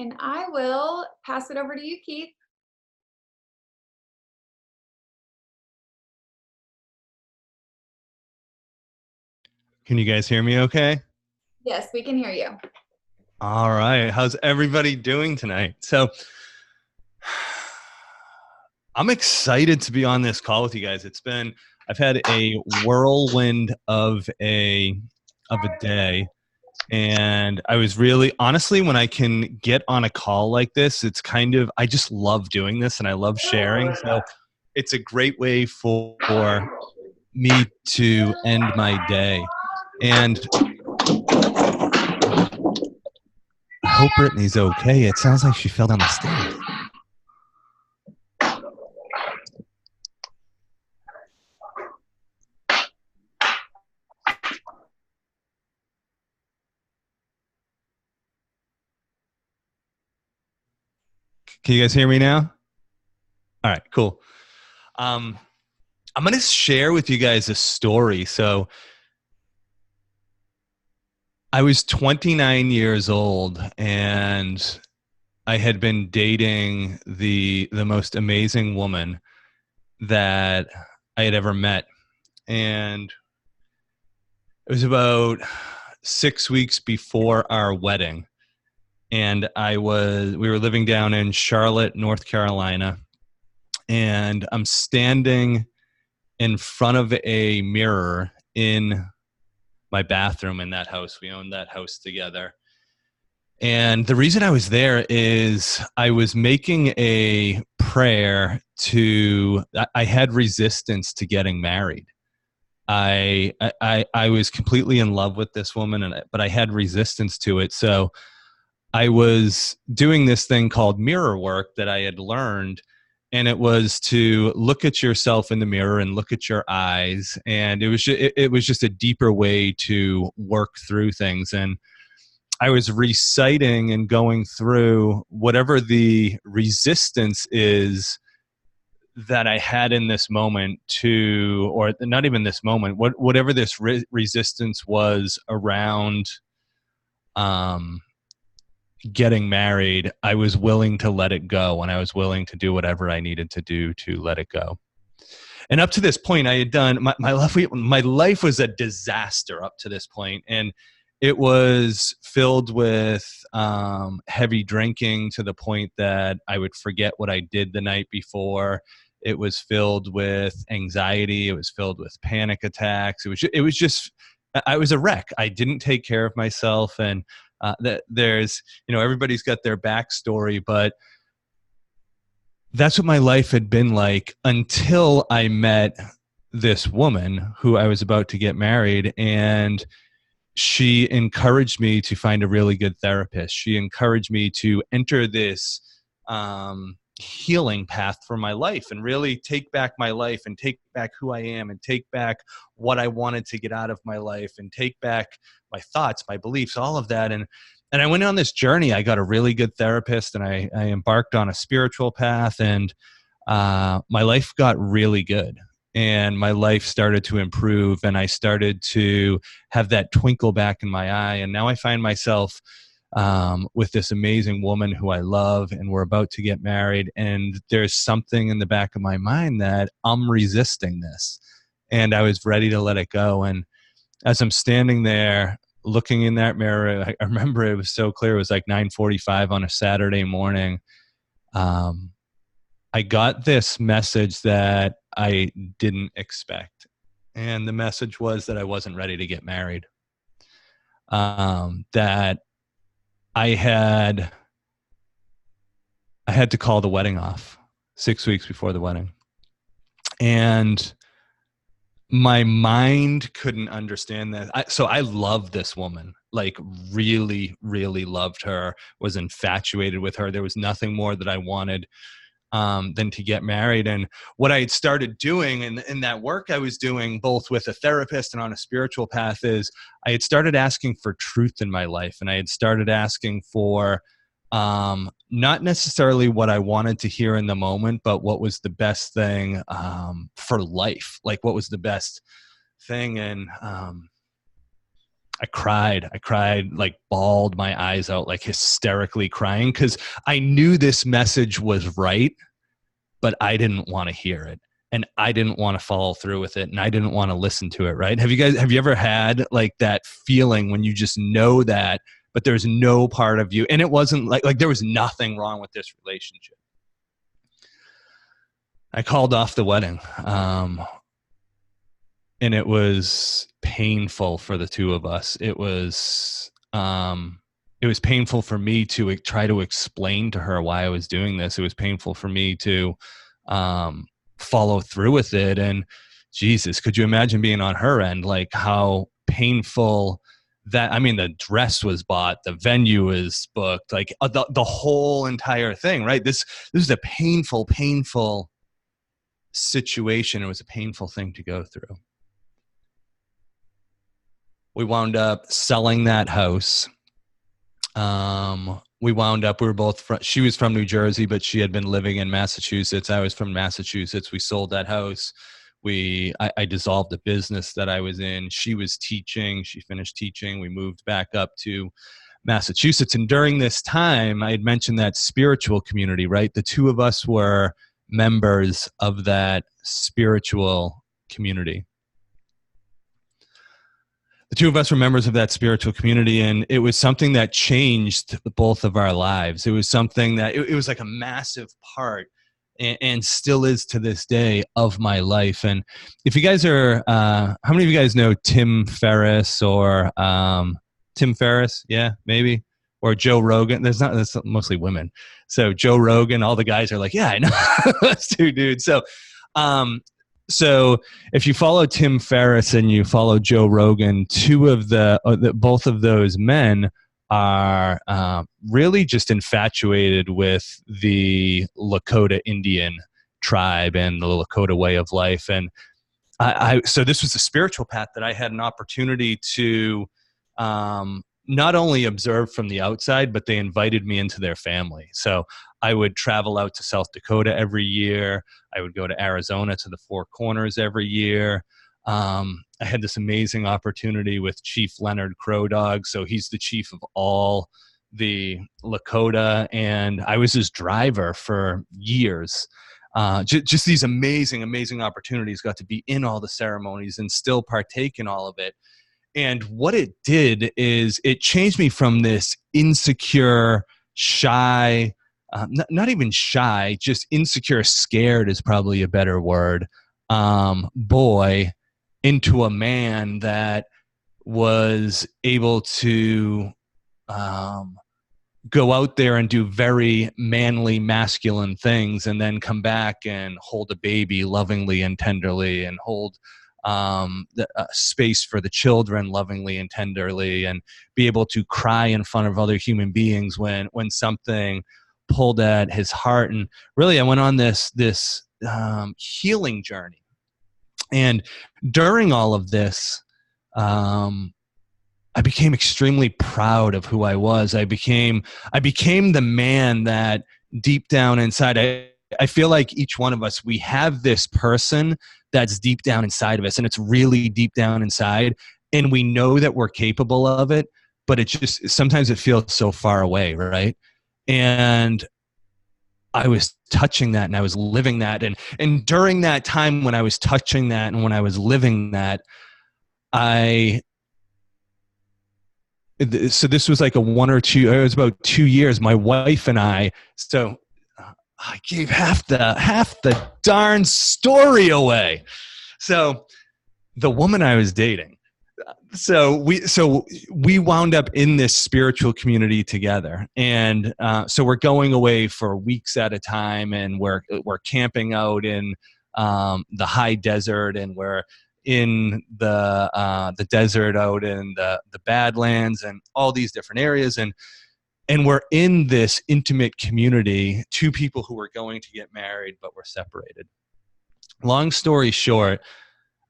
And I will pass it over to you, Keith. Can you guys hear me okay? Yes, we can hear you. All right. How's everybody doing tonight? I'm excited to be on this call with you guys. I've had a whirlwind of a day. And I was really, honestly, when I can get on a call like this, I just love doing this and I love sharing. So it's a great way for me to end my day. And I hope Brittany's okay. It sounds like she fell down the stairs. Can you guys hear me now? All right, cool. Um, I'm going to share with you guys a story. So I was 29 years old and I had been dating the most amazing woman that I had ever met. And it was about 6 weeks before our wedding. And we were living down in Charlotte, North Carolina. And I'm standing in front of a mirror in my bathroom in that house. We owned that house together. And the reason I was there is I was making a prayer I had resistance to getting married. I was completely in love with this woman, but I had resistance to it. So I was doing this thing called mirror work that I had learned, and it was to look at yourself in the mirror and look at your eyes, and it was just a deeper way to work through things. And I was reciting and going through whatever the resistance is that I had in this moment or not even this moment, whatever this resistance was around um, getting married, I was willing to let it go, and I was willing to do whatever I needed to do to let it go. And up to this point, I had done my life was a disaster up to this point, and it was filled with heavy drinking to the point that I would forget what I did the night before. It was filled with anxiety. It was filled with panic attacks. It was just I was a wreck. I didn't take care of myself, and there's everybody's got their backstory, but that's what my life had been like until I met this woman who I was about to get married, and she encouraged me to find a really good therapist. She encouraged me to enter this healing path for my life and really take back my life and take back who I am and take back what I wanted to get out of my life and take back my thoughts, my beliefs, all of that. And I went on this journey. I got a really good therapist, and I embarked on a spiritual path, and my life got really good. And my life started to improve, and I started to have that twinkle back in my eye. And now I find myself with this amazing woman who I love, and we're about to get married. And there's something in the back of my mind that I'm resisting this, and I was ready to let it go. And as I'm standing there looking in that mirror, I remember it was so clear. It was like 9:45 on a Saturday morning. I got this message that I didn't expect. And the message was that I wasn't ready to get married. That I had to call the wedding off 6 weeks before the wedding. And my mind couldn't understand that. So I loved this woman, like really, really loved her, was infatuated with her. There was nothing more that I wanted than to get married. And what I had started doing in that work I was doing, both with a therapist and on a spiritual path, is I had started asking for truth in my life. And I had started asking for not necessarily what I wanted to hear in the moment, but what was the best thing for life, like what was the best thing. And I cried, like bawled my eyes out, like hysterically crying, because I knew this message was right, but I didn't want to hear it. And I didn't want to follow through with it. And I didn't want to listen to it. Right. Have you ever had like that feeling when you just know that, but there's no part of you, and it wasn't like there was nothing wrong with this relationship. I called off the wedding. And it was painful for the two of us. It was painful for me to try to explain to her why I was doing this. It was painful for me to follow through with it. And Jesus, could you imagine being on her end? Like how painful that, I mean, the dress was bought, the venue is booked, like the whole entire thing, right? This is a painful situation. It was a painful thing to go through. We wound up selling that house. We were both she was from New Jersey, but she had been living in Massachusetts. I was from Massachusetts. We sold that house. I dissolved the business that I was in. She was teaching. She finished teaching. We moved back up to Massachusetts. And during this time, I had mentioned that spiritual community, right? The two of us were members of that spiritual community. The two of us were members of that spiritual community, and it was something that changed both of our lives. It was something that it was like a massive part, and still is to this day, of my life. And if you guys are, how many of you guys know Tim Ferriss or Tim Ferriss? Yeah, maybe. Or Joe Rogan. There's mostly women. So Joe Rogan, all the guys are like, yeah, I know those two dudes. So if you follow Tim Ferriss and you follow Joe Rogan, both of those men are really just infatuated with the Lakota Indian tribe and the Lakota way of life. And so this was a spiritual path that I had an opportunity to not only observe from the outside, but they invited me into their family. So I would travel out to South Dakota every year. I would go to Arizona to the Four Corners every year. I had this amazing opportunity with Chief Leonard Crow Dog. So he's the chief of all the Lakota, and I was his driver for years. Just these amazing opportunities. Got to be in all the ceremonies and still partake in all of it. And what it did is it changed me from this insecure, shy, not even shy, just insecure, scared is probably a better word, boy, into a man that was able to go out there and do very manly, masculine things, and then come back and hold a baby lovingly and tenderly, and hold space for the children lovingly and tenderly, and be able to cry in front of other human beings when something pulled at his heart. And really, I went on this healing journey. And during all of this, I became extremely proud of who I was. I became the man that deep down inside, I feel like each one of us, we have this person that's deep down inside of us, and it's really deep down inside, and we know that we're capable of it, but it just, sometimes it feels so far away, right? And I was touching that, and I was living that. And during that time when I was touching that and when I was living that, so this was like it was about 2 years, my wife and I, so I gave half the darn story away. So the woman I was dating, so we wound up in this spiritual community together, and so we're going away for weeks at a time, and we're camping out in the high desert, and we're in the desert out in the Badlands and all these different areas, and we're in this intimate community, two people who were going to get married but were separated. Long story short,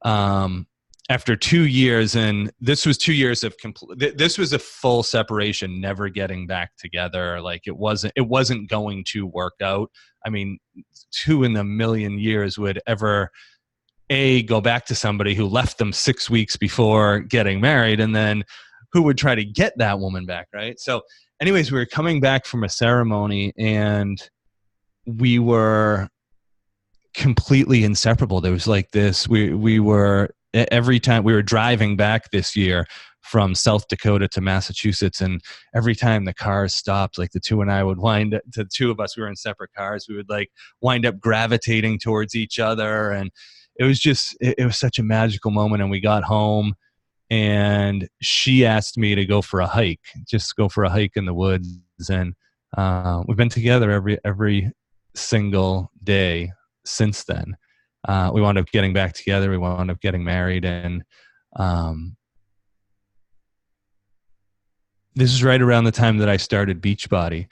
after 2 years, and this was 2 years of this was a full separation, never getting back together. Like it wasn't going to work out. I mean, 2 in a million years would ever go back to somebody who left them 6 weeks before getting married, and then who would try to get that woman back, right? So anyways, we were coming back from a ceremony, and we were completely inseparable. There was like this, we were, every time we were driving back this year from South Dakota to Massachusetts, and every time the cars stopped, like the two and I would wind up, the two of us, we were in separate cars, we would like wind up gravitating towards each other. And it was just, it was such a magical moment. And we got home, and she asked me to go for a hike, just go for a hike in the woods. And we've been together every single day since then. We wound up getting back together. We wound up getting married. And this is right around the time that I started Beachbody.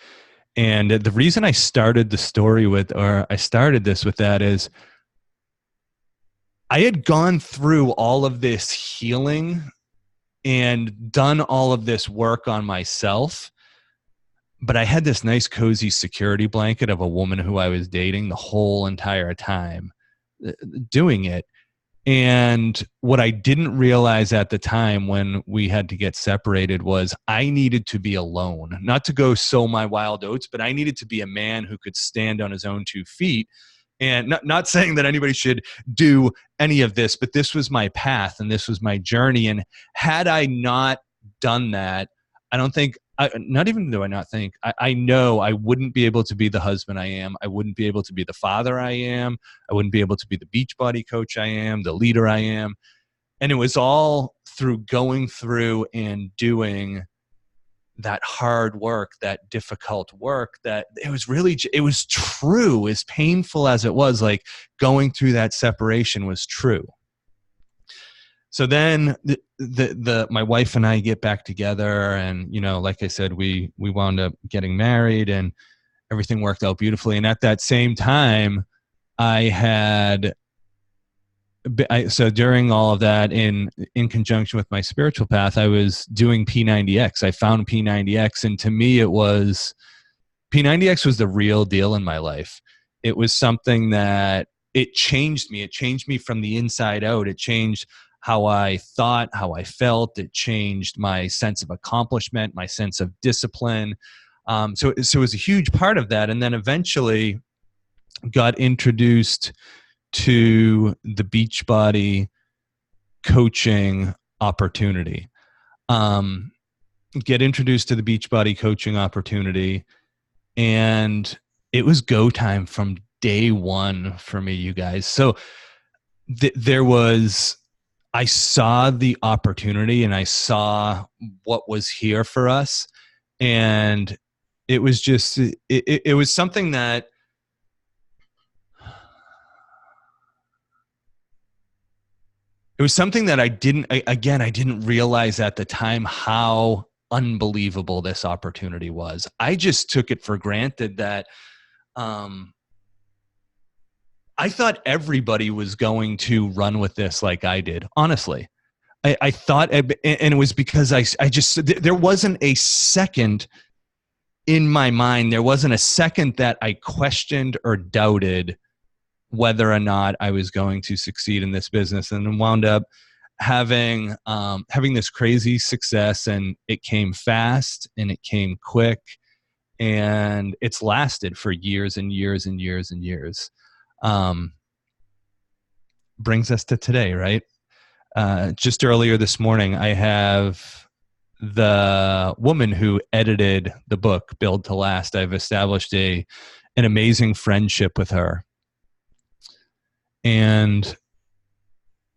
And the reason I started the story with, or I started this with that, is I had gone through all of this healing and done all of this work on myself, but I had this nice cozy security blanket of a woman who I was dating the whole entire time doing it. And what I didn't realize at the time when we had to get separated was I needed to be alone, not to go sow my wild oats, but I needed to be a man who could stand on his own 2 feet. And not saying that anybody should do any of this, but this was my path and this was my journey. And had I not done that, I don't think, not even do I not think, I know I wouldn't be able to be the husband I am. I wouldn't be able to be the father I am. I wouldn't be able to be the Beachbody coach I am, the leader I am. And it was all through going through and doing that hard work, that difficult work, that it was really, it was true, as painful as it was. Like going through that separation was true. So then my wife and I get back together, and, you know, like I said, we wound up getting married and everything worked out beautifully. And at that same time, so during all of that, in conjunction with my spiritual path, I was doing P90X. I found P90X, and to me, P90X was the real deal in my life. It was something that it changed me. It changed me from the inside out. It changed how I thought, how I felt. It changed my sense of accomplishment, my sense of discipline. So it was a huge part of that. And then eventually got introduced to the Beachbody coaching opportunity. Get introduced to the Beachbody coaching opportunity, and it was go time from day one for me, you guys. So I saw the opportunity and I saw what was here for us. And it was just, it was something that, I didn't realize at the time how unbelievable this opportunity was. I just took it for granted that, I thought everybody was going to run with this like I did. Honestly, I thought, and it was because there wasn't a second in my mind. There wasn't a second that I questioned or doubted whether or not I was going to succeed in this business, and wound up having this crazy success. And it came fast and it came quick, and it's lasted for years and years and years and years. Brings us to today, right? Just earlier this morning, I have the woman who edited the book, Build to Last. I've established an amazing friendship with her. And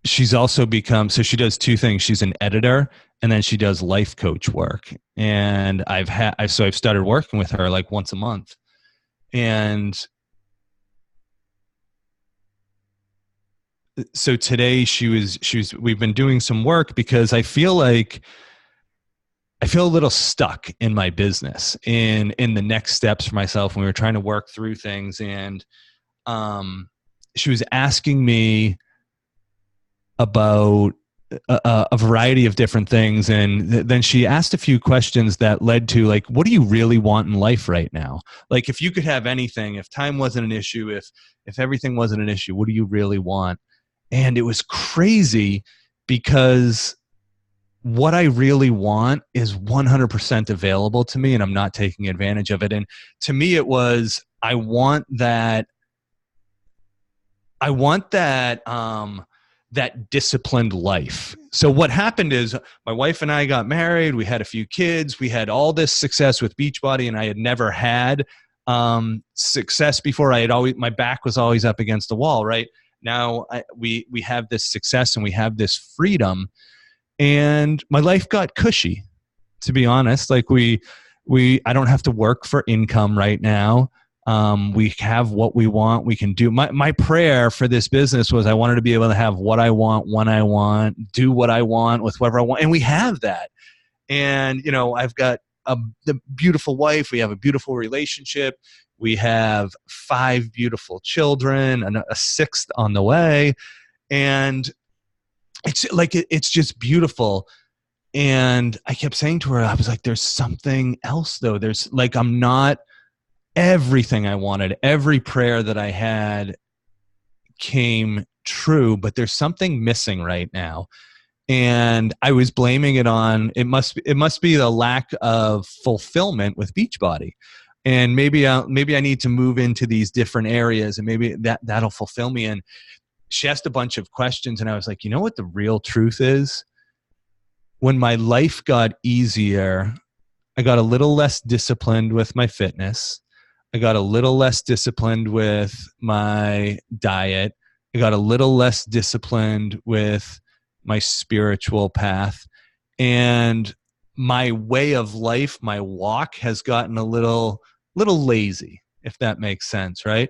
she's also become, so she does two things. She's an editor, and then she does life coach work. And I've started working with her like once a month. And so today we've been doing some work because I feel a little stuck in my business in the next steps for myself when we were trying to work through things. And she was asking me about a variety of different things. And then she asked a few questions that led to, like, what do you really want in life right now? Like, if you could have anything, if time wasn't an issue, if everything wasn't an issue, what do you really want? And it was crazy because what I really want is 100% available to me, and I'm not taking advantage of it. And to me, it was, I want that disciplined life. So what happened is my wife and I got married. We had a few kids. We had all this success with Beachbody, and I had never had success before. My back was always up against the wall. Right now, we have this success and we have this freedom, and my life got cushy. To be honest, like I don't have to work for income right now. We have what we want. We can do. My prayer for this business was I wanted to be able to have what I want, when I want, do what I want with whoever I want, and we have that. And I've got the beautiful wife. We have a beautiful relationship. We have 5 beautiful children and a 6th on the way, and it's just beautiful. And I kept saying to her, I was like, there's something else though. There's like, I'm not everything I wanted. Every prayer that I had came true, but there's something missing right now. And I was blaming it on, it must be the lack of fulfillment with Beachbody. And maybe I need to move into these different areas, and maybe that'll fulfill me. And she asked a bunch of questions, and I was like, you know what the real truth is? When my life got easier, I got a little less disciplined with my fitness. I got a little less disciplined with my diet. I got a little less disciplined with my spiritual path. And my way of life, my walk has gotten a little lazy, if that makes sense, right?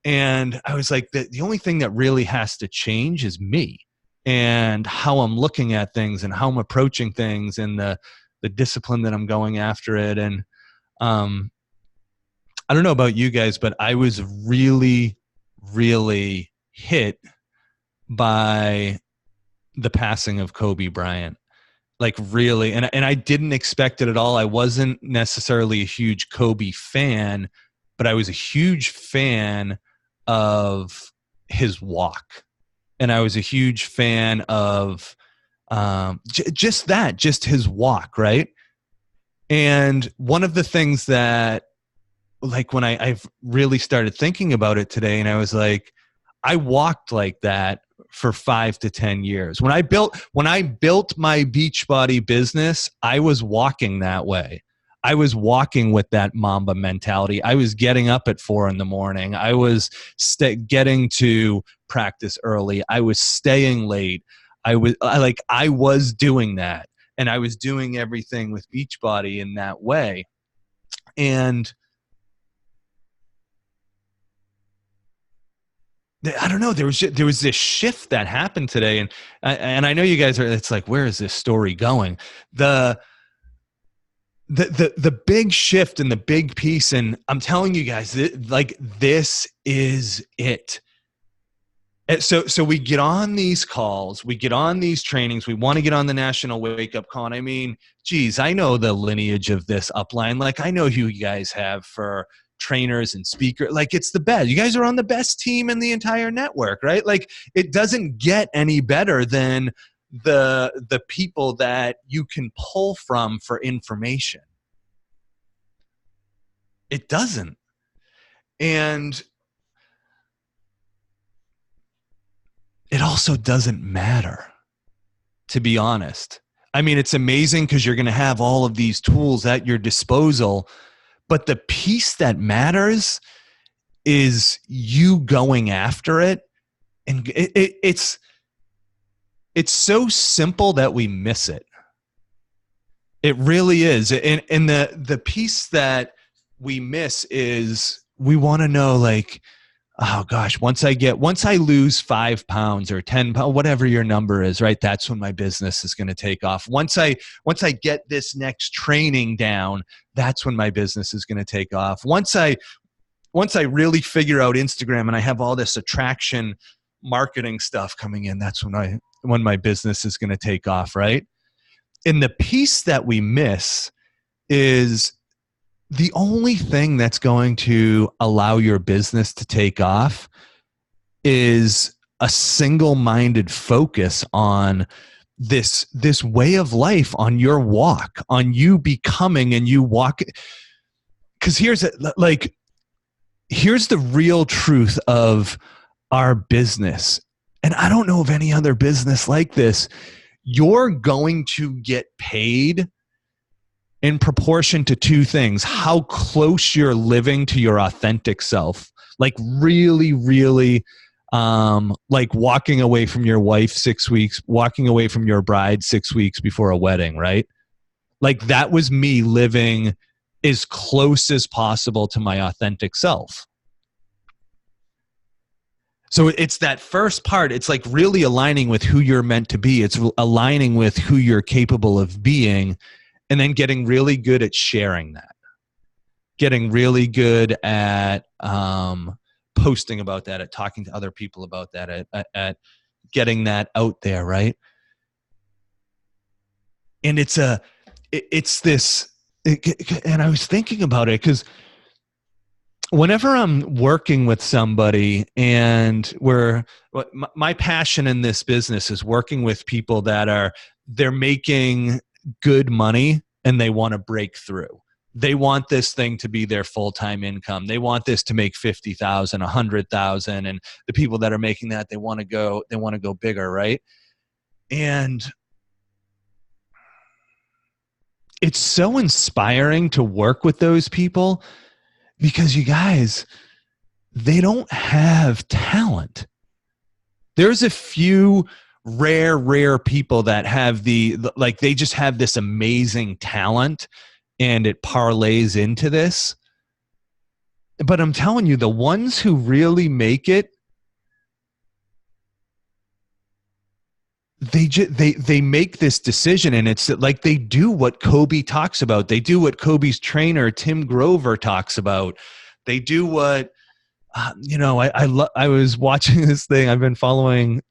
And I was like, the only thing that really has to change is me and how I'm looking at things and how I'm approaching things and the discipline that I'm going after it. And I don't know about you guys, but I was really, really hit by the passing of Kobe Bryant. Like really, and I didn't expect it at all. I wasn't necessarily a huge Kobe fan, but I was a huge fan of his walk. And I was a huge fan of just his walk, right? And one of the things that, like, when I've really started thinking about it today, and I was like, I walked like that for 5 to 10 years. When I built my Beachbody business, I was walking that way. I was walking with that Mamba mentality. I was getting up at 4 a.m. I was getting to practice early. I was staying late. I was doing that, and I was doing everything with Beachbody in that way. And I don't know. There was this shift that happened today, and I know you guys are. It's like, where is this story going? The big shift and the big piece, and I'm telling you guys, this is it. And so we get on these calls, we get on these trainings, we want to get on the National Wake Up Call. And I mean, geez, I know the lineage of this upline. Like, I know who you guys have for trainers and speakers. Like, it's the best. You guys are on the best team in the entire network, right? Like, it doesn't get any better than the people that you can pull from for information. It doesn't. And it also doesn't matter, to be honest. I mean, it's amazing because you're going to have all of these tools at your disposal, but the piece that matters is you going after it. And it's so simple that we miss it. It really is. And the piece that we miss is we want to know, like, oh gosh, once I lose 5 pounds or 10 pounds, whatever your number is, right? That's when my business is going to take off. Once I get this next training down, that's when my business is going to take off. Once I really figure out Instagram and I have all this attraction marketing stuff coming in, that's when my business is going to take off, right? And the piece that we miss is the only thing that's going to allow your business to take off is a single-minded focus on this way of life on your walk, on you becoming and you walk. Because here's the real truth of our business. And I don't know of any other business like this. You're going to get paid in proportion to two things: how close you're living to your authentic self, like really, really, like walking away from your wife 6 weeks, walking away from your bride 6 weeks before a wedding, right? Like that was me living as close as possible to my authentic self. So it's that first part. It's like really aligning with who you're meant to be. It's aligning with who you're capable of being, and then getting really good at sharing that. Getting really good at posting about that, at talking to other people about that, at getting that out there, right? And it's this, and I was thinking about it because whenever I'm working with somebody, and my passion in this business is working with people that they're making good money and they want to break through. They want this thing to be their full-time income. They want this to make 50,000, 100,000, and the people that are making that, they want to go bigger, right? And it's so inspiring to work with those people because, you guys, they don't have talent. There's a few rare people that have they just have this amazing talent and it parlays into this. But I'm telling you, the ones who really make it, they make this decision, and it's like they do what Kobe talks about. They do what Kobe's trainer, Tim Grover, talks about. They do what, I was watching this thing. I've been following,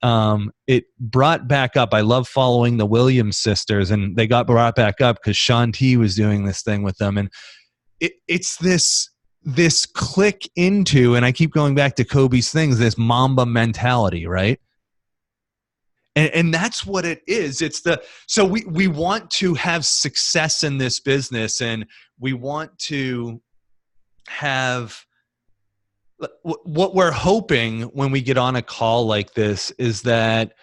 it brought back up. I love following the Williams sisters, and they got brought back up because Shaun T was doing this thing with them. And it's this click into, and I keep going back to Kobe's things, this Mamba mentality, right? And that's what it is. So we want to have success in this business, and we want to have, what we're hoping when we get on a call like this is that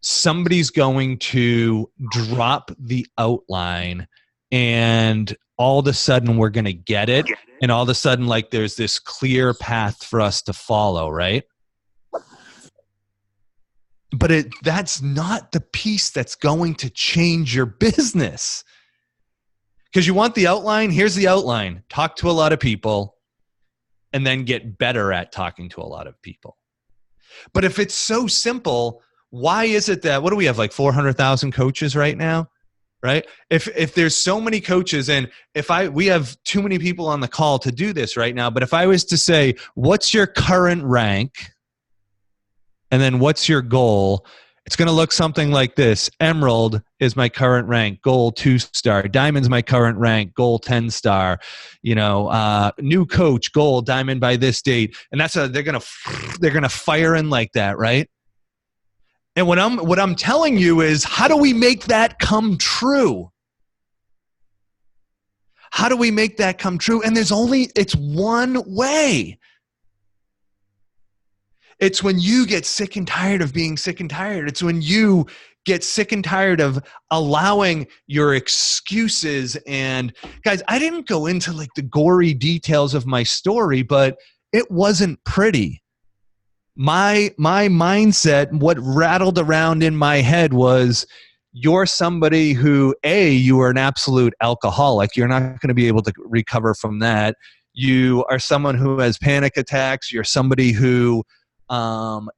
somebody's going to drop the outline, and all of a sudden we're going to get it. And all of a sudden, like, there's this clear path for us to follow, right? But that's not the piece that's going to change your business. Because you want the outline. Here's the outline. Talk to a lot of people, and then get better at talking to a lot of people. But if it's so simple, why is it that, what do we have, like 400,000 coaches right now? Right? If there's so many coaches, and we have too many people on the call to do this right now, but if I was to say, what's your current rank? And then what's your goal? It's going to look something like this. Emerald is my current rank, goal 2-star. Diamond's my current rank, goal 10-star. New coach, goal, diamond by this date. And they're going to fire in like that, right? And what I'm telling you is, how do we make that come true? How do we make that come true? And it's one way. It's when you get sick and tired of being sick and tired. It's when you get sick and tired of allowing your excuses. And guys, I didn't go into like the gory details of my story, but it wasn't pretty. My mindset, what rattled around in my head was, you're somebody who, you are an absolute alcoholic. You're not going to be able to recover from that. You are someone who has panic attacks. You're somebody who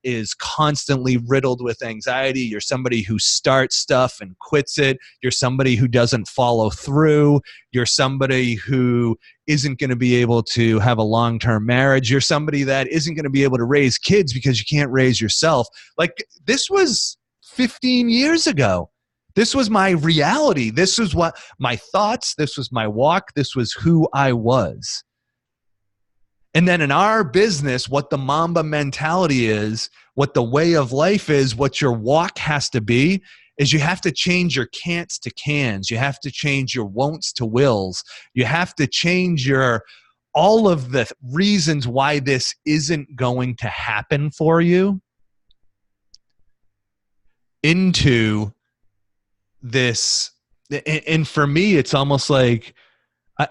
is constantly riddled with anxiety. You're somebody who starts stuff and quits it. You're somebody who doesn't follow through. You're somebody who isn't going to be able to have a long-term marriage. You're somebody that isn't going to be able to raise kids because you can't raise yourself. Like, this was 15 years ago. This was my reality. This was what my thoughts, this was my walk, this was who I was. And then in our business, what the Mamba mentality is, what the way of life is, what your walk has to be, is you have to change your can'ts to cans. You have to change your won'ts to wills. You have to change your all of the reasons why this isn't going to happen for you into this. And for me, it's almost like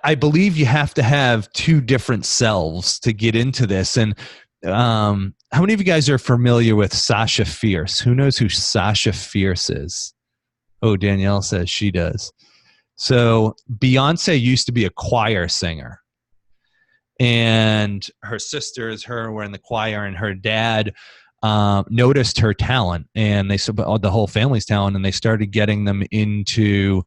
I believe you have to have two different selves to get into this. And how many of you guys are familiar with Sasha Fierce? Who knows who Sasha Fierce is? Oh, Danielle says she does. So Beyonce used to be a choir singer, and her sisters, her were in the choir, and her dad noticed her talent, and they said the whole family's talent, and they started getting them into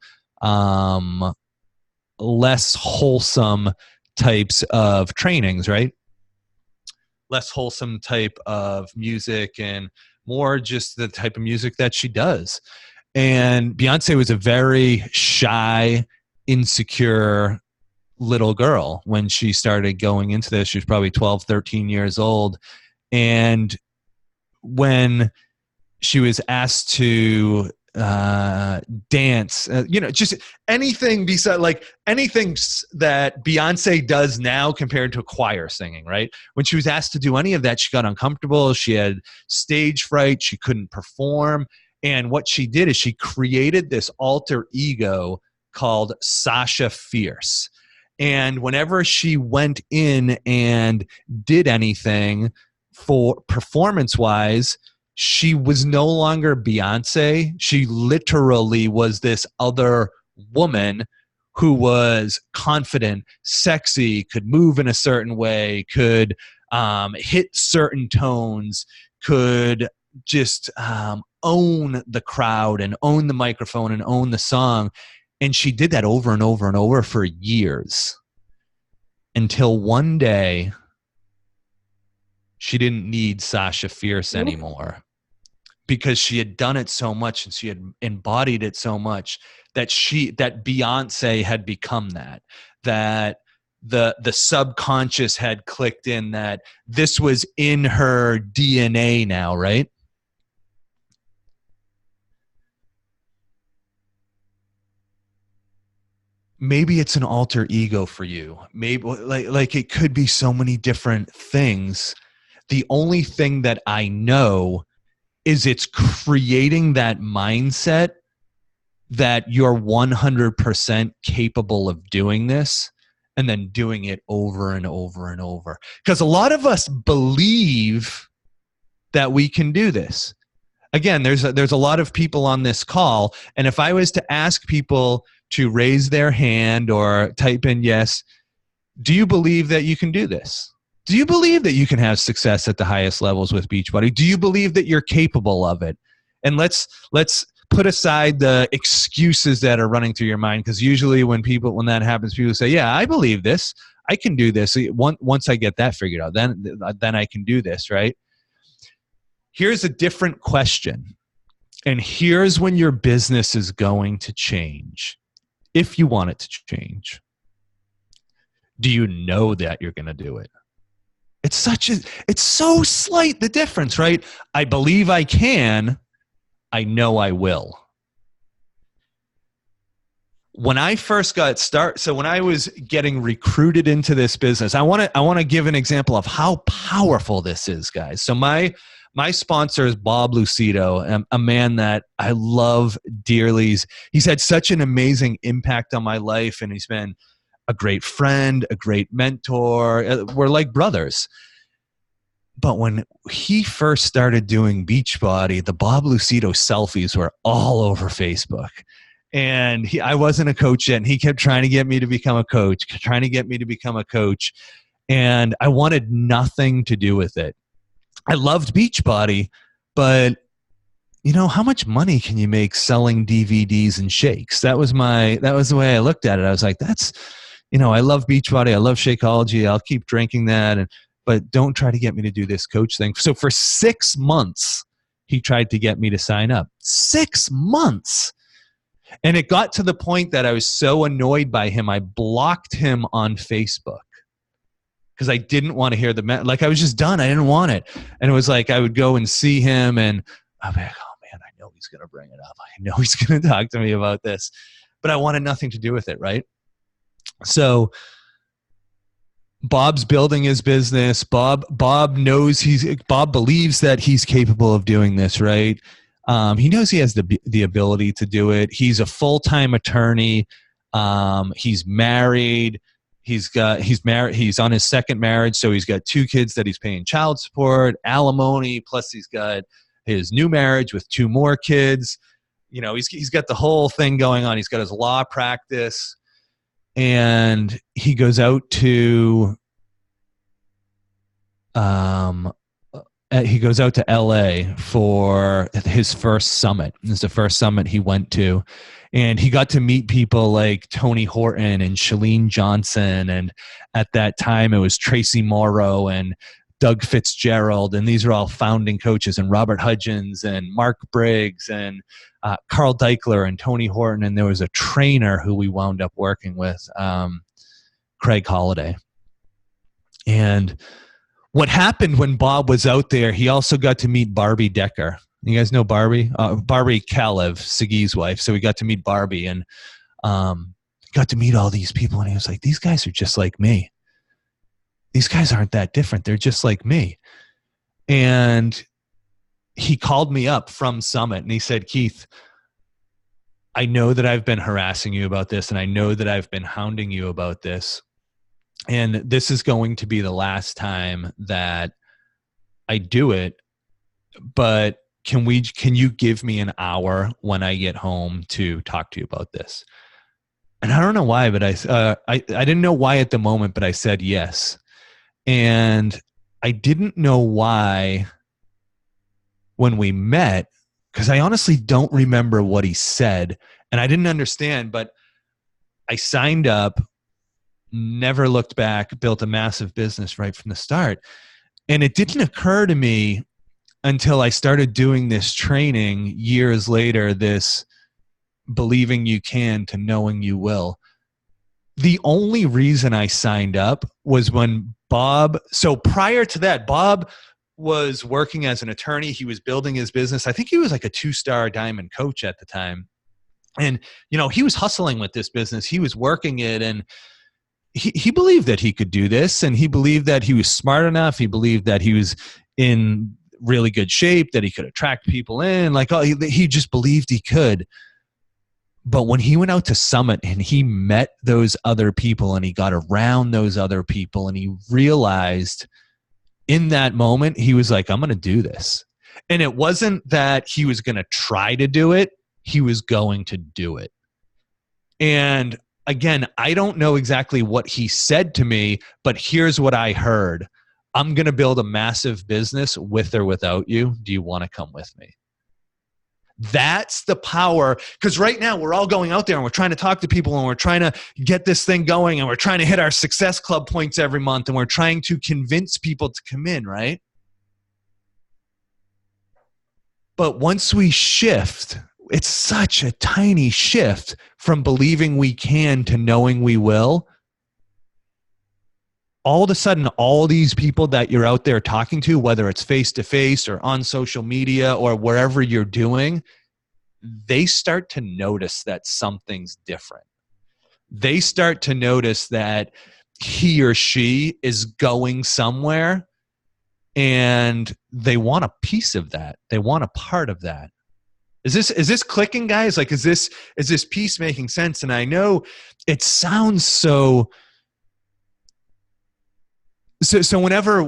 less wholesome types of trainings, right? Less wholesome type of music and more just the type of music that she does. And Beyonce was a very shy, insecure little girl when she started going into this. She was probably 12, 13 years old. And when she was asked to dance, just anything beside, like anything that Beyonce does now compared to choir singing, right? When she was asked to do any of that, she got uncomfortable. She had stage fright. She couldn't perform. And what she did is she created this alter ego called Sasha Fierce. And whenever she went in and did anything for performance-wise, she was no longer Beyonce. She literally was this other woman who was confident, sexy, could move in a certain way, could hit certain tones, could just own the crowd and own the microphone and own the song. And she did that over and over and over for years until one day she didn't need Sasha Fierce anymore, because she had done it so much and she had embodied it so much that Beyonce had become that the subconscious had clicked in, that this was in her DNA now, right? Maybe it's an alter ego for you. Maybe like it could be so many different things. The only thing that I know is it's creating that mindset that you're 100% capable of doing this, and then doing it over and over and over. Because a lot of us believe that we can do this. Again, there's a lot of people on this call, and if I was to ask people to raise their hand or type in yes, do you believe that you can do this? Do you believe that you can have success at the highest levels with Beachbody? Do you believe that you're capable of it? And let's put aside the excuses that are running through your mind, because usually when that happens, people say, yeah, I believe this. I can do this. Once I get that figured out, then I can do this, right? Here's a different question. And here's when your business is going to change, if you want it to change. Do you know that you're going to do it? It's so slight, the difference, right? I believe I can. I know I will. When I first got started, so when I was getting recruited into this business, I want to give an example of how powerful this is, guys. So my sponsor is Bob Lucido, a man that I love dearly. He's had such an amazing impact on my life, and he's been a great friend, a great mentor. We're like brothers. But when he first started doing Beachbody, the Bob Lucido selfies were all over Facebook. And I wasn't a coach yet, and he kept trying to get me to become a coach. And I wanted nothing to do with it. I loved Beachbody, but how much money can you make selling DVDs and shakes? That was the way I looked at it. I was like, I love Beachbody. I love Shakeology. I'll keep drinking that. But don't try to get me to do this coach thing. So for 6 months, he tried to get me to sign up. 6 months. And it got to the point that I was so annoyed by him, I blocked him on Facebook, because I didn't want to hear I was just done. I didn't want it. And it was like I would go and see him, and I'd be like, oh man, I know he's going to bring it up. I know he's going to talk to me about this, but I wanted nothing to do with it, right? So Bob's building his business. Bob believes that he's capable of doing this, right? He knows he has the ability to do it. He's a full-time attorney. He's married. He's married. He's on his second marriage, so he's got 2 kids that he's paying child support, alimony, plus he's got his new marriage with 2 more kids. You know, he's got the whole thing going on. He's got his law practice. And he goes out to LA for his first summit. This is the first summit he went to, and he got to meet people like Tony Horton and Chalene Johnson, and at that time it was Tracy Morrow and Doug Fitzgerald, and these are all founding coaches, and Robert Hudgens and Mark Briggs and Carl Deichler and Tony Horton, and there was a trainer who we wound up working with, Craig Holliday. And what happened when Bob was out there, he also got to meet Barbie Decker. You guys know Barbie? Barbie Kalev, Siggy's wife. So we got to meet Barbie and got to meet all these people, and he was like, these guys are just like me. These guys aren't that different. They're just like me. And he called me up from Summit and he said, Keith, I know that I've been harassing you about this, and I know that I've been hounding you about this. And this is going to be the last time that I do it. But can you give me an hour when I get home to talk to you about this? And I don't know why, but I didn't know why at the moment, but I said yes. And I didn't know why when we met, because I honestly don't remember what he said, and I didn't understand, but I signed up, never looked back, built a massive business right from the start. And it didn't occur to me until I started doing this training years later, this believing you can to knowing you will. The only reason I signed up was when so prior to that, Bob was working as an attorney. He was building his business. I think he was like a 2-star diamond coach at the time. And, you know, he was hustling with this business. He was working it, and he believed that he could do this, and he believed that he was smart enough. He believed that he was in really good shape, that he could attract people in. Like, he just believed he could. But when he went out to Summit and he met those other people and he got around those other people and he realized in that moment, he was like, I'm going to do this. And it wasn't that he was going to try to do it. He was going to do it. And again, I don't know exactly what he said to me, but here's what I heard. I'm going to build a massive business with or without you. Do you want to come with me? That's the power, because right now we're all going out there and we're trying to talk to people and we're trying to get this thing going and we're trying to hit our success club points every month and we're trying to convince people to come in, right? But once we shift, it's such a tiny shift from believing we can to knowing we will. All of a sudden, all these people that you're out there talking to, whether it's face-to-face or on social media or wherever you're doing, they start to notice that something's different. They start to notice that he or she is going somewhere, and they want a piece of that. They want a part of that. Is this clicking, guys? Like, is this piece making sense? And I know it sounds so whenever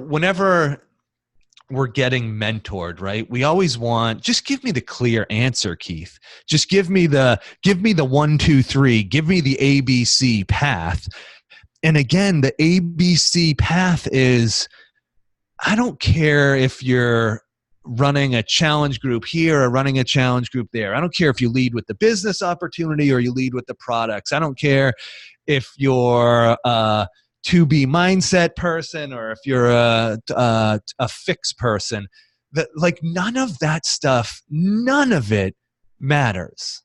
we're getting mentored, right? We always want, just give me the clear answer, Keith. Just give me the 1, 2, 3, give me the ABC path. And again, the ABC path is, I don't care if you're running a challenge group here or running a challenge group there. I don't care if you lead with the business opportunity or you lead with the products. I don't care if you're to-be mindset person or if you're a fix person. That, like, none of that stuff, none of it matters.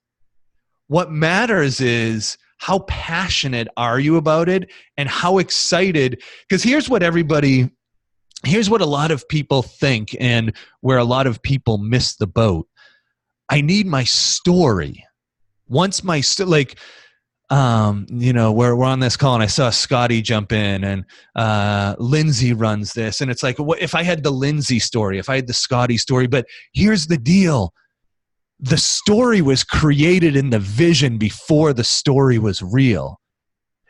What matters is how passionate are you about it and how excited, because here's what a lot of people think and where a lot of people miss the boat. I need my story. Once my we're on this call and I saw Scotty jump in and Lindsay runs this. And it's like, what if I had the Lindsay story, if I had the Scotty story? But here's the deal. The story was created in the vision before the story was real.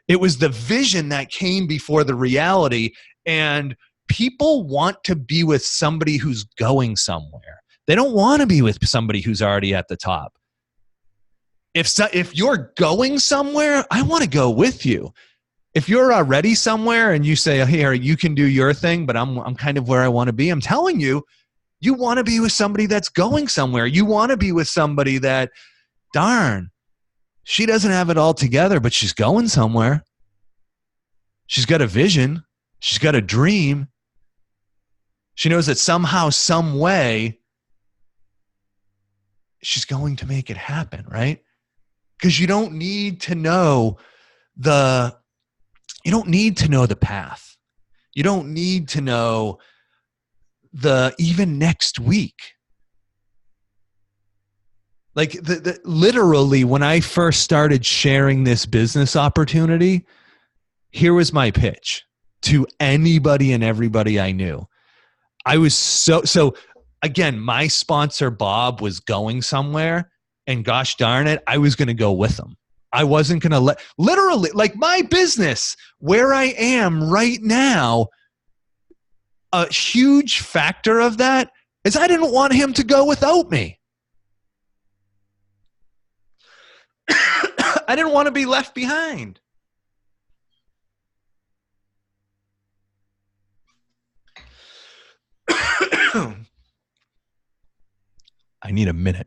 It was the vision that came before the reality. And people want to be with somebody who's going somewhere. They don't want to be with somebody who's already at the top. If you're going somewhere, I want to go with you. If you're already somewhere and you say, "Here, you can do your thing, but I'm kind of where I want to be," I'm telling you, you want to be with somebody that's going somewhere. You want to be with somebody that, darn, she doesn't have it all together, but she's going somewhere. She's got a vision. She's got a dream. She knows that somehow, some way, she's going to make it happen, right? Because you don't need to know the path. You don't need to know the even next week. Like literally, when I first started sharing this business opportunity, here was my pitch to anybody and everybody I knew. I was so again, my sponsor Bob was going somewhere, and gosh darn it, I was going to go with him. I wasn't going to literally, like my business where I am right now, a huge factor of that is I didn't want him to go without me. I didn't want to be left behind. I need a minute.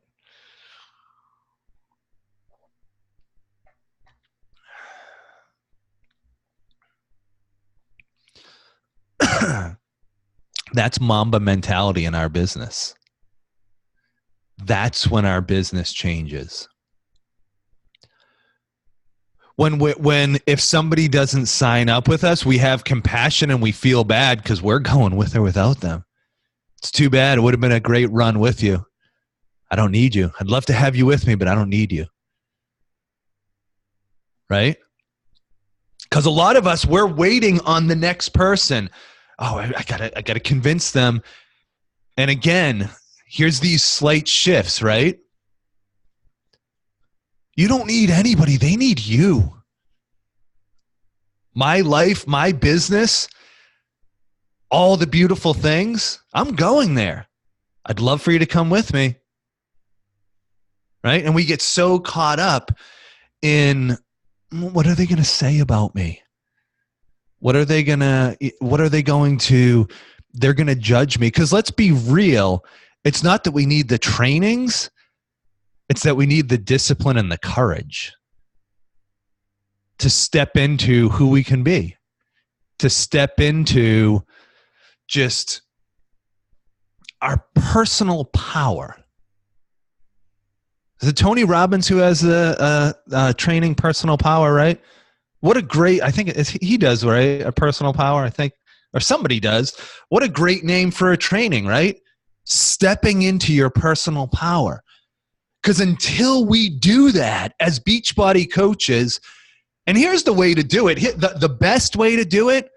That's Mamba mentality in our business. That's when our business changes. When if somebody doesn't sign up with us, we have compassion and we feel bad because we're going with or without them. It's too bad. It would have been a great run with you. I don't need you. I'd love to have you with me, but I don't need you. Right? Because a lot of us, we're waiting on the next person. Oh, I gotta convince them. And again, here's these slight shifts, right? You don't need anybody. They need you. My life, my business, all the beautiful things, I'm going there. I'd love for you to come with me. Right? And we get so caught up in, what are they going to say about me? They're going to judge me. Because let's be real. It's not that we need the trainings. It's that we need the discipline and the courage to step into who we can be, to step into just our personal power. Is it Tony Robbins who has the training personal power, right? What a great, I think he does, right? A personal power, I think, or somebody does. What a great name for a training, right? Stepping into your personal power. Because until we do that as Beachbody coaches, and here's the way to do it. The best way to do it,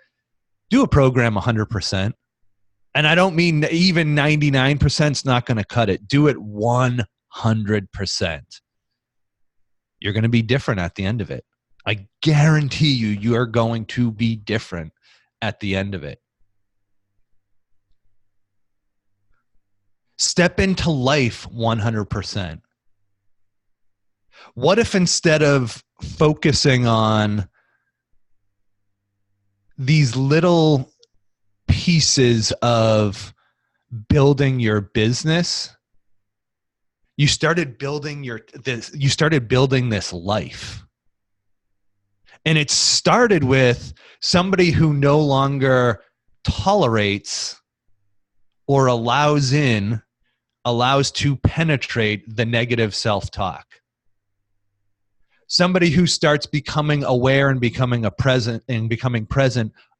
do a program 100%. And I don't mean even 99% is not going to cut it. Do it 100%. You're going to be different at the end of it. I guarantee you are going to be different at the end of it. Step into life 100%. What if instead of focusing on these little pieces of building your business, you started building this life? And it started with somebody who no longer tolerates or allows to penetrate the negative self-talk. Somebody who starts becoming aware and becoming present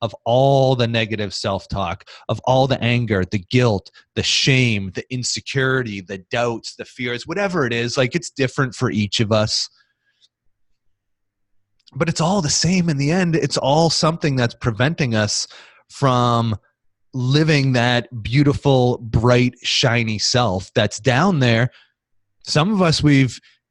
of all the negative self-talk, of all the anger, the guilt, the shame, the insecurity, the doubts, the fears, whatever it is. Like, it's different for each of us, but it's all the same in the end. It's all something that's preventing us from living that beautiful, bright, shiny self that's down there. Some of us,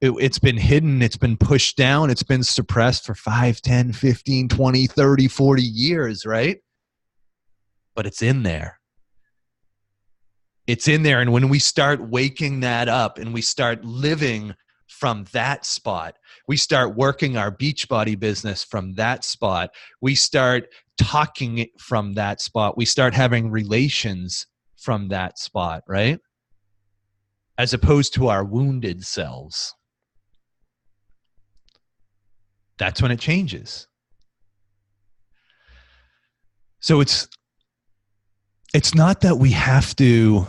it's been hidden, it's been pushed down, it's been suppressed for 5, 10, 15, 20, 30, 40 years, right? But it's in there. It's in there. And when we start waking that up and we start living from that spot, we start working our Beachbody business from that spot, we start talking from that spot, we start having relations from that spot, right? As opposed to our wounded selves. That's when it changes. So it's not that we have to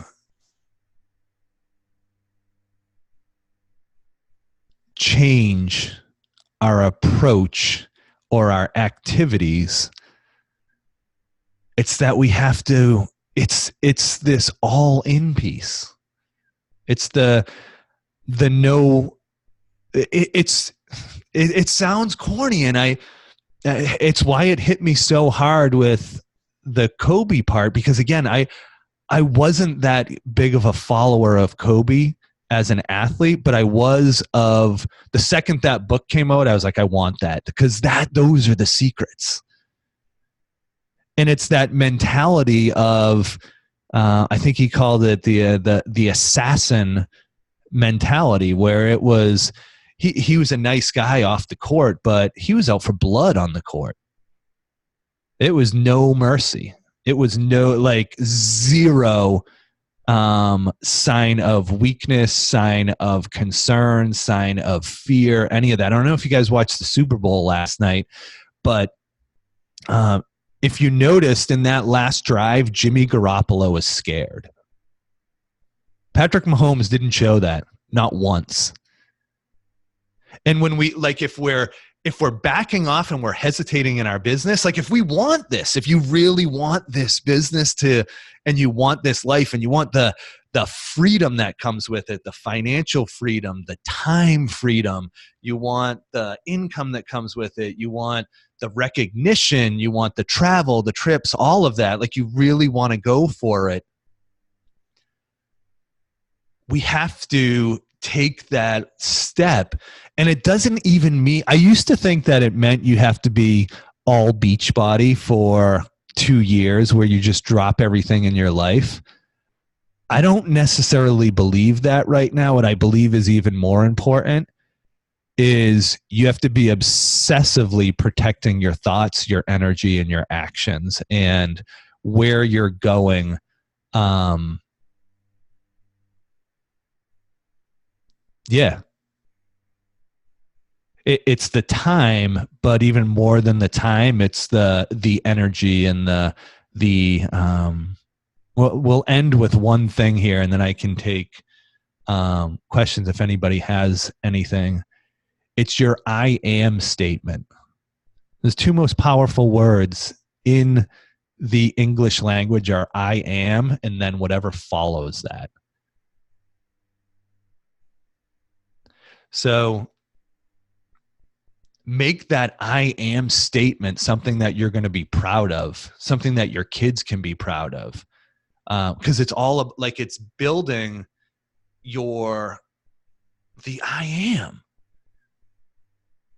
change our approach or our activities. It's that we have to, it's this all in piece. It's the no, it sounds corny, and it's why it hit me so hard with the Kobe part, because again, I wasn't that big of a follower of Kobe as an athlete, but I was of the second that book came out, I was like, I want that, because those are the secrets. And it's that mentality of, I think he called it the assassin mentality, where it was, he was a nice guy off the court, but he was out for blood on the court. It was no mercy. It was no, like, zero sign of weakness, sign of concern, sign of fear, any of that. I don't know if you guys watched the Super Bowl last night, but if you noticed in that last drive, Jimmy Garoppolo was scared. Patrick Mahomes didn't show that, not once. And when we, like, if we're backing off and we're hesitating in our business, like, if we want this, if you really want this business and you want this life, and you want the freedom that comes with it, the financial freedom, the time freedom, you want the income that comes with it, you want the recognition, you want the travel, the trips, all of that, like, you really want to go for it, we have to take that step. And it doesn't even mean, I used to think that it meant you have to be all Beachbody for 2 years, where you just drop everything in your life. I don't necessarily believe that right now. What I believe is even more important is you have to be obsessively protecting your thoughts, your energy, and your actions, and where you're going. Yeah. It's the time, but even more than the time, it's the energy and the we'll end with one thing here, and then I can take questions if anybody has anything. It's your I am statement. The two most powerful words in the English language are I am, and then whatever follows that. So make that I am statement something that you're going to be proud of, something that your kids can be proud of. Because it's all like, it's building the I am,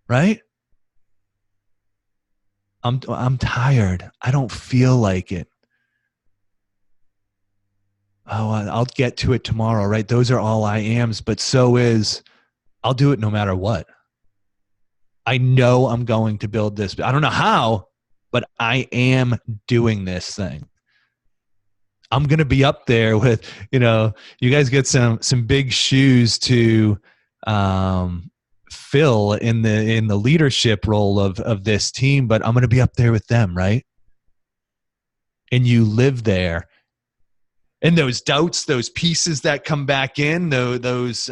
right? I'm tired. I don't feel like it. Oh, I'll get to it tomorrow, right? Those are all I ams, but so is I'll do it no matter what. I know I'm going to build this. I don't know how, but I am doing this thing. I'm going to be up there with, you guys get some big shoes to fill in the leadership role of this team, but I'm going to be up there with them, right? And you live there. And those doubts, those pieces that come back in, those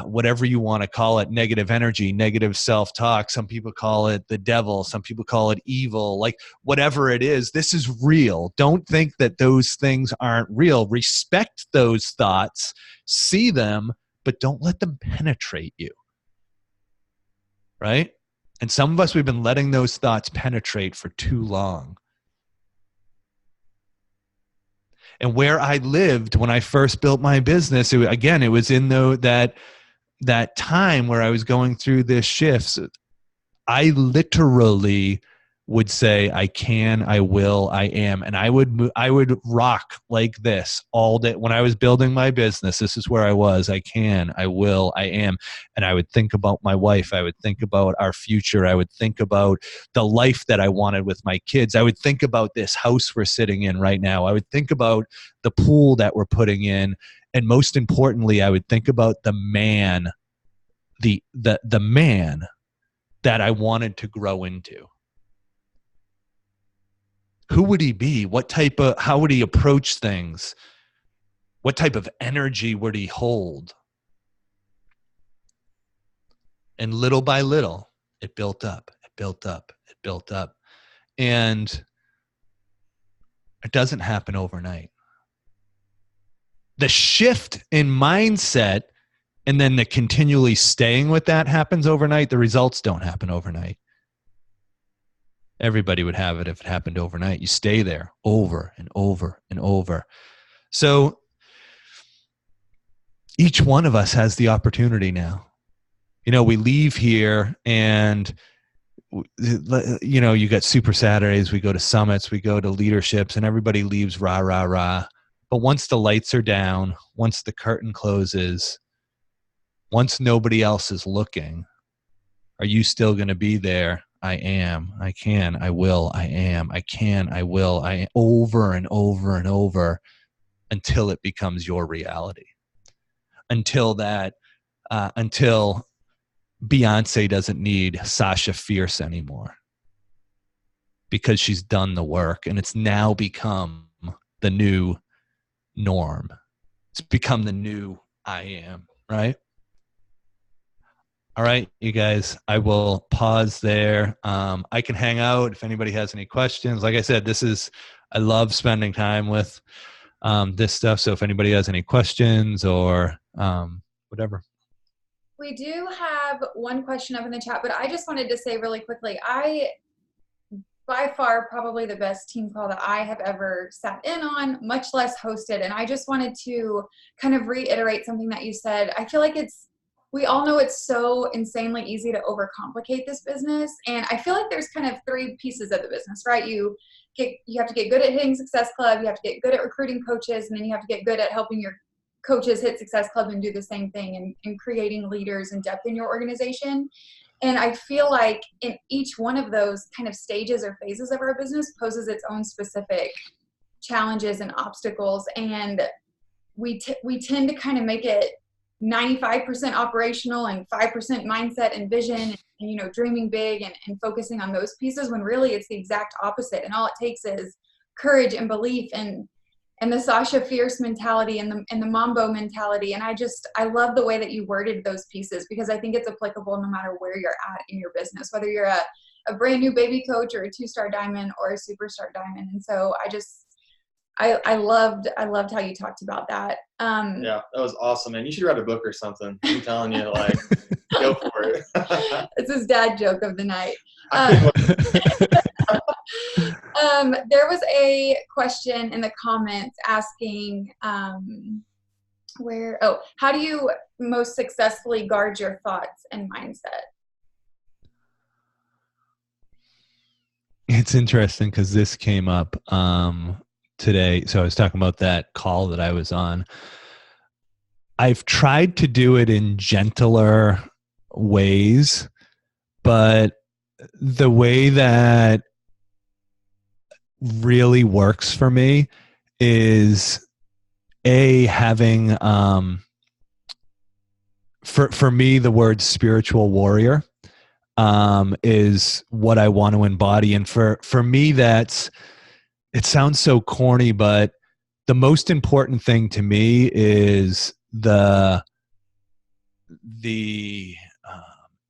whatever you want to call it, negative energy, negative self-talk. Some people call it the devil. Some people call it evil. Like whatever it is, this is real. Don't think that those things aren't real. Respect those thoughts, see them, but don't let them penetrate you. Right? And some of us, we've been letting those thoughts penetrate for too long. And where I lived when I first built my business, it was in that time where I was going through this shift. I literally would say, I can, I will, I am. And I would rock like this all day. When I was building my business, this is where I was. I can, I will, I am. And I would think about my wife. I would think about our future. I would think about the life that I wanted with my kids. I would think about this house we're sitting in right now. I would think about the pool that we're putting in. And most importantly, I would think about the man, the man that I wanted to grow into. Who would he be? How would he approach things? What type of energy would he hold? And little by little, it built up, it built up, it built up. And it doesn't happen overnight. The shift in mindset and then the continually staying with that happens overnight. The results don't happen overnight. Everybody would have it if it happened overnight. You stay there over and over and over. So each one of us has the opportunity now. We leave here and, you got Super Saturdays, we go to summits, we go to leaderships, and everybody leaves rah, rah, rah. But once the lights are down, once the curtain closes, once nobody else is looking, are you still going to be there? I am, I can, I will, I am, I can, I will, I am, over and over and over until it becomes your reality. Until Beyonce doesn't need Sasha Fierce anymore because she's done the work and it's now become the new norm. It's become the new I am, right? All right, you guys, I will pause there. I can hang out if anybody has any questions. Like I said, I love spending time with this stuff. So if anybody has any questions or whatever. We do have one question up in the chat, but I just wanted to say really quickly, by far probably the best team call that I have ever sat in on, much less hosted. And I just wanted to kind of reiterate something that you said. I feel like we all know it's so insanely easy to overcomplicate this business. And I feel like there's kind of three pieces of the business, right? You have to get good at hitting Success Club. You have to get good at recruiting coaches. And then you have to get good at helping your coaches hit Success Club and do the same thing and creating leaders and depth in your organization. And I feel like in each one of those kind of stages or phases of our business poses its own specific challenges and obstacles. And we tend to kind of make it 95% operational and 5% mindset and vision and dreaming big and focusing on those pieces when really it's the exact opposite. And all it takes is courage and belief and the Sasha Fierce mentality and the Mambo mentality. And I love the way that you worded those pieces because I think it's applicable no matter where you're at in your business, whether you're a brand new baby coach or a 2-star diamond or a superstar diamond. And so I loved how you talked about that. Yeah, that was awesome, man. You should write a book or something. I'm telling you, go for it. It's his dad joke of the night. There was a question in the comments asking how do you most successfully guard your thoughts and mindset? It's interesting because this came up today. So I was talking about that call that I was on. I've tried to do it in gentler ways, but the way that really works for me is having for me the word spiritual warrior is what I want to embody. And for me, it sounds so corny, but the most important thing to me is the the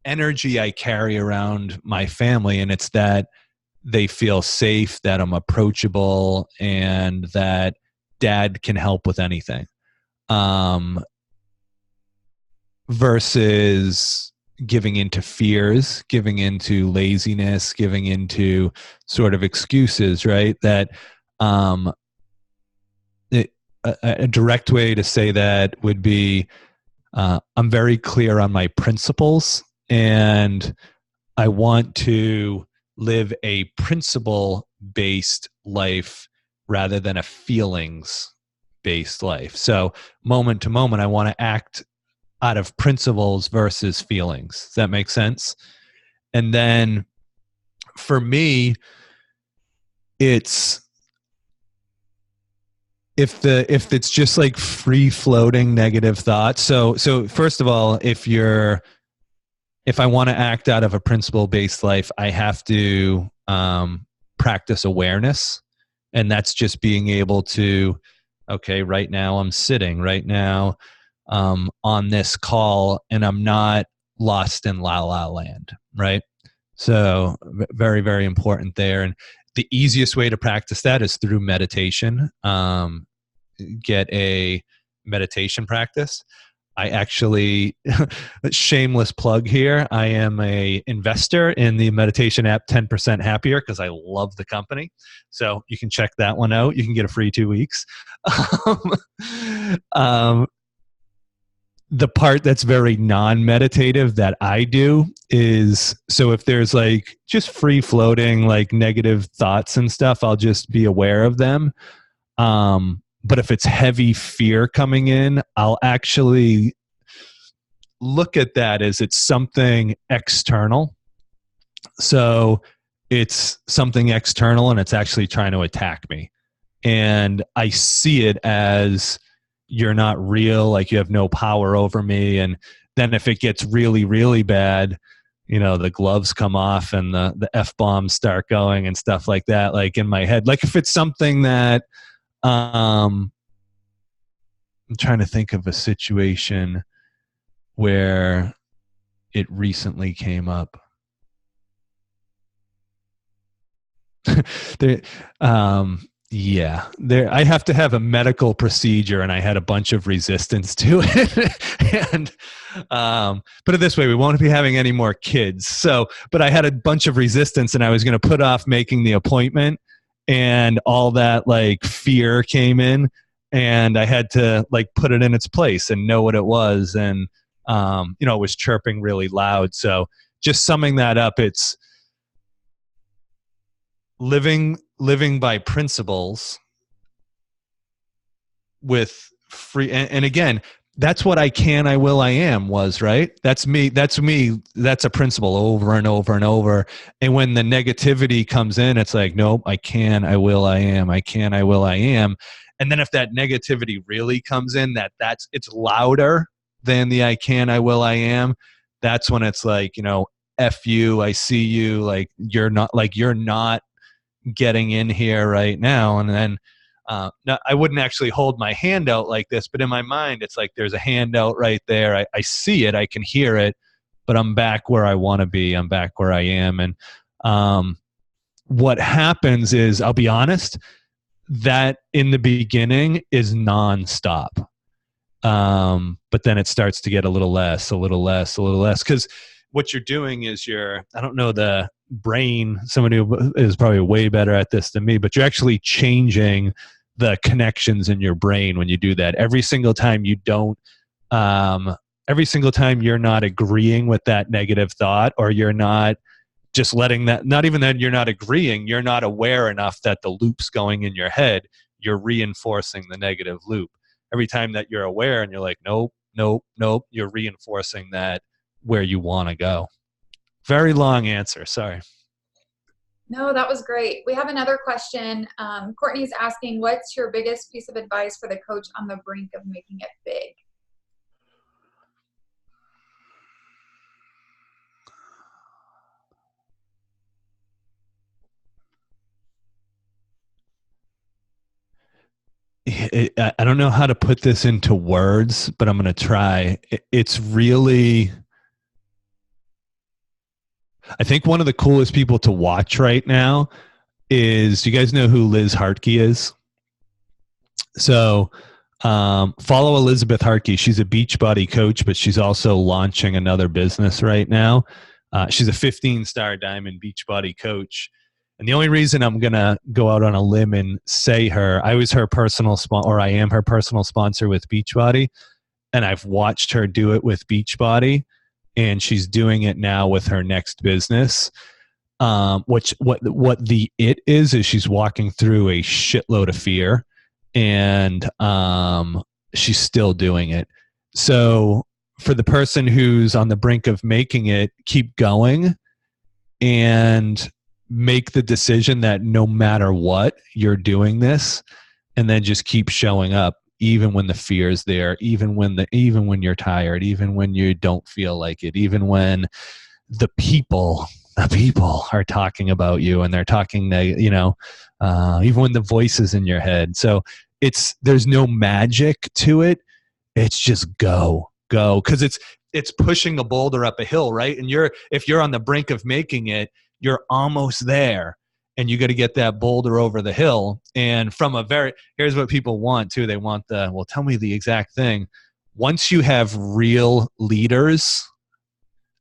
energy I carry around my family, and it's that they feel safe, that I'm approachable, and that dad can help with anything. Versus giving into fears, giving into laziness, giving into sort of excuses, right? That um, a direct way to say that would be I'm very clear on my principles, and I want to live a principle based life rather than a feelings based life. So, moment to moment, I want to act out of principles versus feelings. Does that make sense? And then for me, it's if it's just like free floating negative thoughts. So first of all, if I want to act out of a principle based life, I have to practice awareness. And that's just being able to, okay, right now I'm sitting, right now on this call, and I'm not lost in la la land, right? So very, very important there. And the easiest way to practice that is through meditation. Get a meditation practice. I actually, shameless plug here, I am a investor in the meditation app 10% Happier because I love the company. So you can check that one out. You can get a free 2 weeks. um, the part that's very non-meditative that I do is, so if there's like just free floating like negative thoughts and stuff, I'll just be aware of them. But if it's heavy fear coming in, I'll actually look at that as it's something external. So it's something external and it's actually trying to attack me. And I see it as you're not real, like you have no power over me. And then if it gets really, really bad, the gloves come off and the F-bombs start going and stuff like that, like in my head. Like if it's something that I'm trying to think of a situation where it recently came up. there, there. I have to have a medical procedure, and I had a bunch of resistance to it. And put it this way, we won't be having any more kids. So, but I had a bunch of resistance, and I was going to put off making the appointment, and all that like fear came in, and I had to like put it in its place and know what it was, and it was chirping really loud. So, just summing that up, it's living by principles with free, and again, that's what I will, I am was, right? That's me. That's a principle over and over and over. And when the negativity comes in, it's like, nope, I can, I will, I am, I can, I will, I am. And then if that negativity really comes in, it's louder than the I can, I will, I am. That's when it's like, F you, I see you, you're not getting in here right now. And then no, I wouldn't actually hold my hand out like this, but in my mind, it's like there's a hand out right there. I see it, I can hear it, but I'm back where I want to be. I'm back where I am. And what happens is, I'll be honest, that in the beginning is nonstop. But then it starts to get a little less, a little less, a little less. Because what you're doing is I don't know the brain, somebody who is probably way better at this than me, but you're actually changing the connections in your brain when you do that. Every single time every single time you're not agreeing with that negative thought, or you're not just letting that, not even that you're not agreeing, you're not aware enough that the loop's going in your head, you're reinforcing the negative loop. Every time that you're aware and you're like, nope, nope, nope, you're reinforcing that where you want to go. Very long answer. Sorry. No, that was great. We have another question. Courtney's asking, what's your biggest piece of advice for the coach on the brink of making it big? I don't know how to put this into words, but I'm going to try. It's really, I think one of the coolest people to watch right now is, you guys know who Liz Hartke is? So follow Elizabeth Hartke. She's a Beachbody coach, but she's also launching another business right now. She's a 15-star Diamond Beachbody coach. And the only reason I'm going to go out on a limb and say her, I was her personal sponsor, or I am her personal sponsor with Beachbody. And I've watched her do it with Beachbody, and she's doing it now with her next business. What the it is she's walking through a shitload of fear, and she's still doing it. So for the person who's on the brink of making it, keep going and make the decision that no matter what, you're doing this, and then just keep showing up even when the fear is there, even when you're tired, even when you don't feel like it, even when the people are talking about you and they're talking, even when the voice is in your head. So there's no magic to it. It's just go. Cause it's pushing a boulder up a hill, right? And if you're on the brink of making it, you're almost there, and you got to get that boulder over the hill. And here's what people want too. They want tell me the exact thing. Once you have real leaders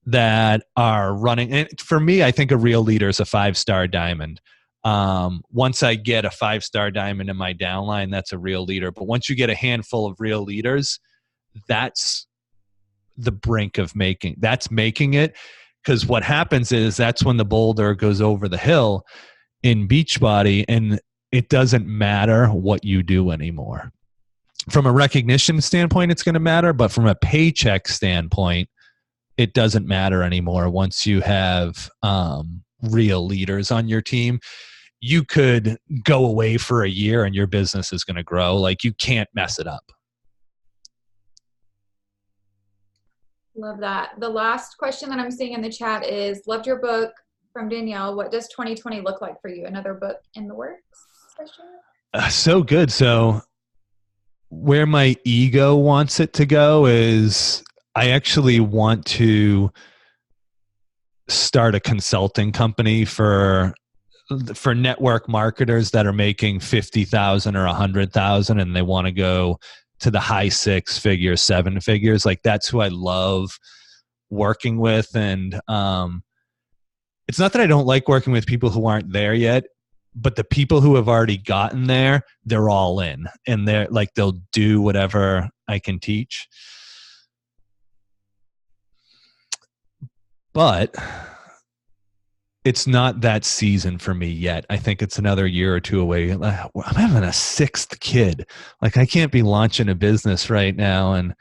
that are running, and for me, I think a real leader is a 5-star diamond. Once I get a 5-star diamond in my downline, that's a real leader. But once you get a handful of real leaders, that's the brink of making it. Because what happens is that's when the boulder goes over the hill in Beachbody, and it doesn't matter what you do anymore. From a recognition standpoint, it's going to matter, but from a paycheck standpoint, it doesn't matter anymore. Once you have real leaders on your team, you could go away for a year and your business is going to grow. Like, you can't mess it up. Love that. The last question that I'm seeing in the chat is, loved your book, from Danielle. What does 2020 look like for you? Another book in the works? So good. So where my ego wants it to go is, I actually want to start a consulting company for network marketers that are making 50,000 or 100,000, and they want to go to the high 6 figures, 7 figures. Like, that's who I love working with. And it's not that I don't like working with people who aren't there yet, but the people who have already gotten there, they're all in, and they'll do whatever I can teach. But it's not that season for me yet. I think it's another year or two away. I'm having a 6th kid. Like, I can't be launching a business right now. And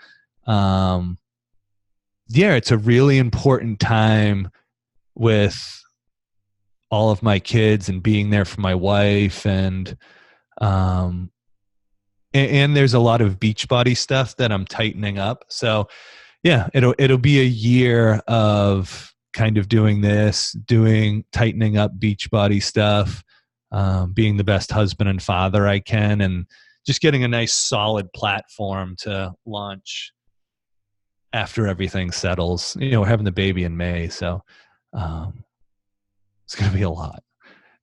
it's a really important time with all of my kids and being there for my wife. And there's a lot of Beachbody stuff that I'm tightening up. So yeah, it'll be a year of kind of doing tightening up Beachbody stuff, being the best husband and father I can, and just getting a nice solid platform to launch after everything settles. We're having the baby in May, so it's going to be a lot.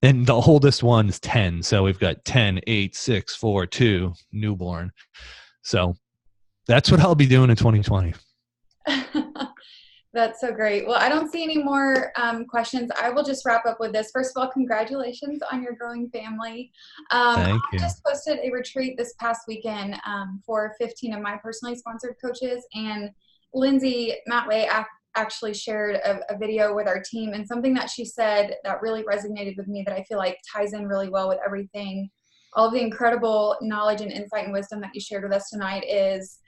And the oldest one's 10, so we've got 10, 8, 6, 4, 2 newborn. So that's what I'll be doing in 2020. That's so great. Well, I don't see any more questions. I will just wrap up with this. First of all, congratulations on your growing family. Thank you. I just posted a retreat this past weekend for 15 of my personally sponsored coaches, and Lindsay Matley actually shared a video with our team, and something that she said that really resonated with me, that I feel like ties in really well with everything, all of the incredible knowledge and insight and wisdom that you shared with us tonight, is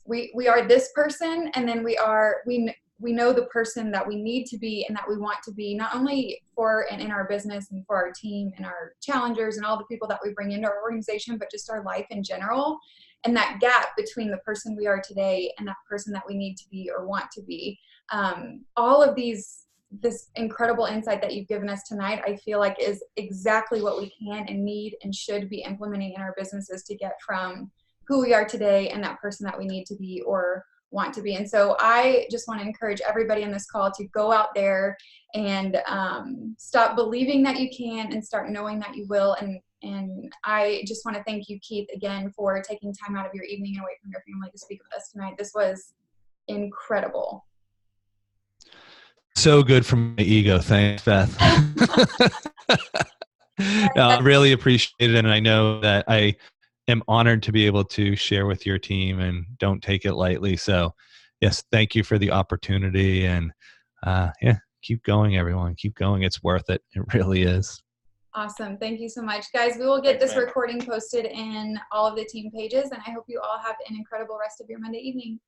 we are this person, and then we know the person that we need to be and that we want to be, not only for and in our business and for our team and our challengers and all the people that we bring into our organization, but just our life in general. And that gap between the person we are today and that person that we need to be or want to be. All of these this incredible insight that you've given us tonight, I feel like is exactly what we can and need and should be implementing in our businesses to get from who we are today and that person that we need to be or want to be. And so I just want to encourage everybody in this call to go out there and stop believing that you can and start knowing that you will. And I just want to thank you, Keith, again, for taking time out of your evening and away from your family to speak with us tonight. This was incredible. So good for my ego. Thanks, Beth. No, I really appreciate it. And I know that I am honored to be able to share with your team and don't take it lightly. So yes, thank you for the opportunity. And yeah, keep going, everyone. Keep going. It's worth it. It really is. Awesome. Thank you so much. Guys, we will get this recording posted in all of the team pages, and I hope you all have an incredible rest of your Monday evening.